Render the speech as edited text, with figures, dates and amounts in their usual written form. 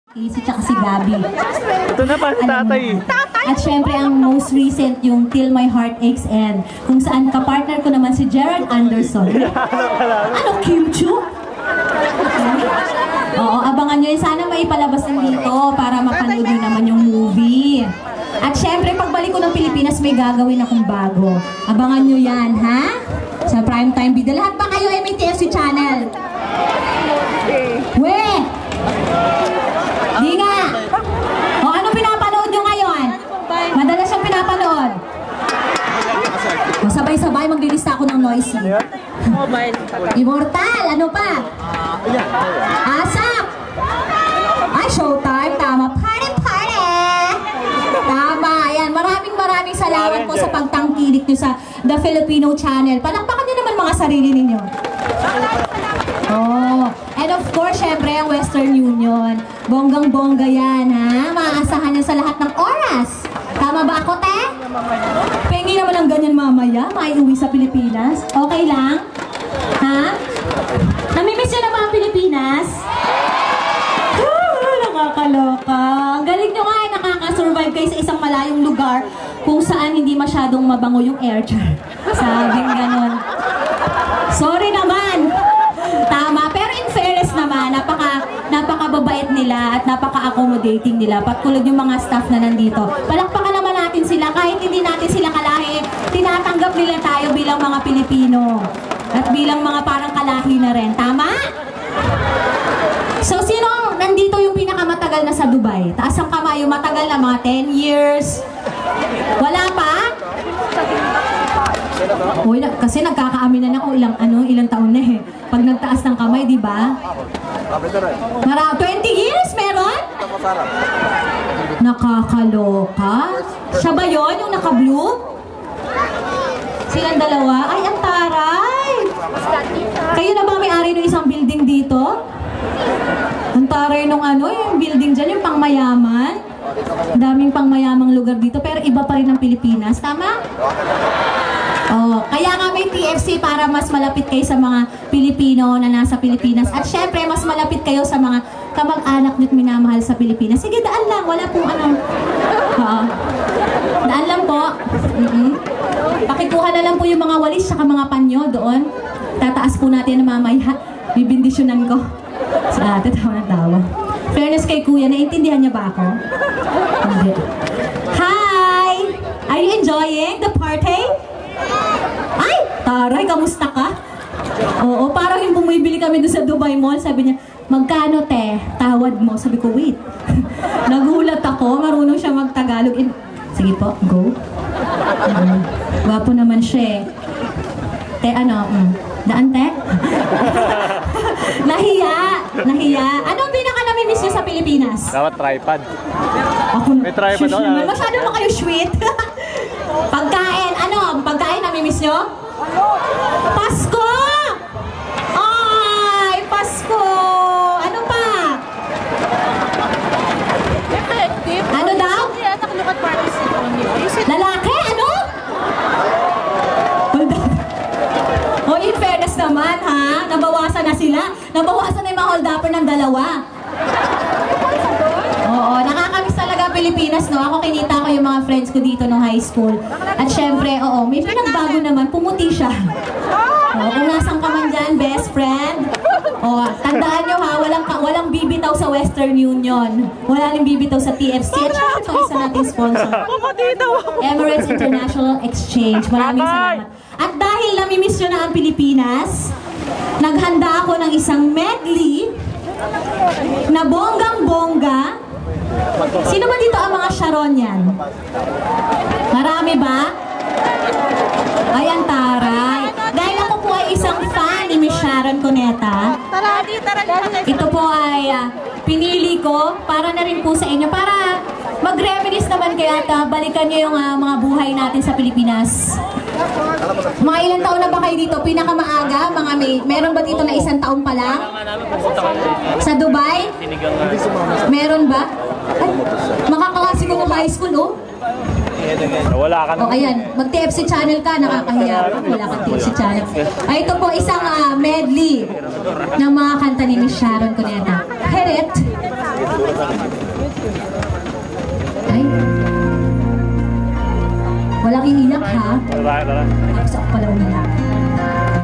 Casey tsaka si Gabi. Ito na pa si tatay. At syempre ang most recent yung Till My Heart Aches End, kung saan kapartner ko naman si Gerard Anderson. Ano, Kim-Chu? Oo, abangan nyo yun. Sana may palabas din dito para mapanood nyo naman yung movie. At syempre pagbalik ko ng Pilipinas may gagawin akong bago. Abangan nyo yan, ha? Sa Primetime Video. Lahat ba kayo ay may TFC channel? We! Di nga! O anong pinapanood nyo ngayon? Madalas siyang pinapanood. O sabay-sabay maglilista ako ng noisy. Immortal! Ano pa? Asap! Ay, Showtime! Tama! Party! Party! Tama! Ayan, maraming salamat po sa pagtangkilik nyo sa The Filipino Channel. Palakpakan nyo naman mga sarili ninyo. Oh, and of course, syempre, ang Western Union. Bonggang-bongga yan, ha? Maaasahan yan sa lahat ng oras. Tama ba ako, te? Pengi naman ang ganyan mamaya, maiuwi sa Pilipinas. Okay lang? Ha? Namimiss nyo na ba ang Pilipinas? Nakakaloka. Ang galing nyo nga, nakakasurvive kayo sa isang malayong lugar kung saan hindi masyadong mabango yung air. Sabing ganon. Sorry naman. Tama, pero in fairness naman, napakababait nila at napaka-accommodating nila. Patulad yung mga staff na nandito. Palakpakan naman natin sila, kahit hindi natin sila kalahi, tinatanggap nila tayo bilang mga Pilipino. At bilang mga parang kalahi na rin. Tama? So, sino nandito yung pinakamatagal na sa Dubai? Taas ang kamay, yung matagal na mga 10 years. Wala pa? Uy, kasi nagkakaaminan ako ilang taon na eh. Pag nagtaas ng kamay, di ba? 20 years meron? Nakakaloka. Siya ba yun, yung naka-blue? Silang dalawa? Ay, ang taray! Kayo na ba may-ari ng isang building dito? Ang taray nung yung building dyan, yung pangmayaman. Daming pangmayamang lugar dito, pero iba pa rin ang Pilipinas. Tama? Oh, kaya nga may TFC para mas malapit kayo sa mga Pilipino na nasa Pilipinas. At syempre, mas malapit kayo sa mga kamag-anak nyo't minamahal sa Pilipinas. Sige, daan lang. Wala pong daan lang po. Pakikuha na lang po yung mga walis saka mga panyo doon. Tataas po natin na mamaya. Bibindisyonan ko. Sa ate, tawa na tawa. Fairness kay kuya, naiintindihan niya ba ako? Hindi. Hi! Are you enjoying the party? Ay! Taray, kamusta ka? Oo, parang yung bumibili kami doon sa Dubai Mall, sabi niya, magkano te? Tawad mo. Sabi ko, wait. Nagulat ako, marunong siya magtagalog. Sige po, go. Gwapo naman siya eh. Te, daan te? Nahiya. Anong pinaka-namimiss niyo sa Pilipinas? Dapat tripod. May tripod doon. Masyado mo kayo sweet. Pagkain, pagkain namimiss niyo? Pasko! Ay, Pasko! Ano pa? Effective. Ano daw? Lalaki? Ano? Oh, in fairness naman, ha? Nabawasan na sila. Nabawasan na yung mga hold-upper ng dalawa. Oo, nakakamiss talaga Pilipinas, no? Ako kinita ko yung mga friends ko dito nung high school. At syempre, may pinagbago naman, pumuti siya. Kung nasan ka man dyan, best friend. Tandaan nyo ha, walang bibitaw sa Western Union. Wala rin bibitaw sa TFC. At syempre, ito isa nating sponsor. Emirates International Exchange. Maraming salamat. At dahil namimiss nyo na ang Pilipinas, naghanda ako ng isang medley na bonggang-bongga. Sino ba dito ang mga Sharon yan? Marami ba? Ayan, taray. Dahil ako po ay isang fan ni Miss Sharon Cuneta, ito po ay pinili ko para na rin po sa inyo, para mag-reminisce naman kayo at balikan nyo yung mga buhay natin sa Pilipinas. Mga ilang taon na ba kayo dito? Pinakamaaga? Meron ba dito na 1 taon pa lang? Sa Dubai? Meron ba? Ay, makaklase ko ng high school, oh. Wala ka na. Ayan, mag-TFC channel ka, nakakahiya. Wala kang TFC channel. Ay, ito po isang medley ng mga kanta ni Miss Sharon Cuneta. Hit it! Ay. Walang iiyak ha? Tara. Tapos ako pala umiyak.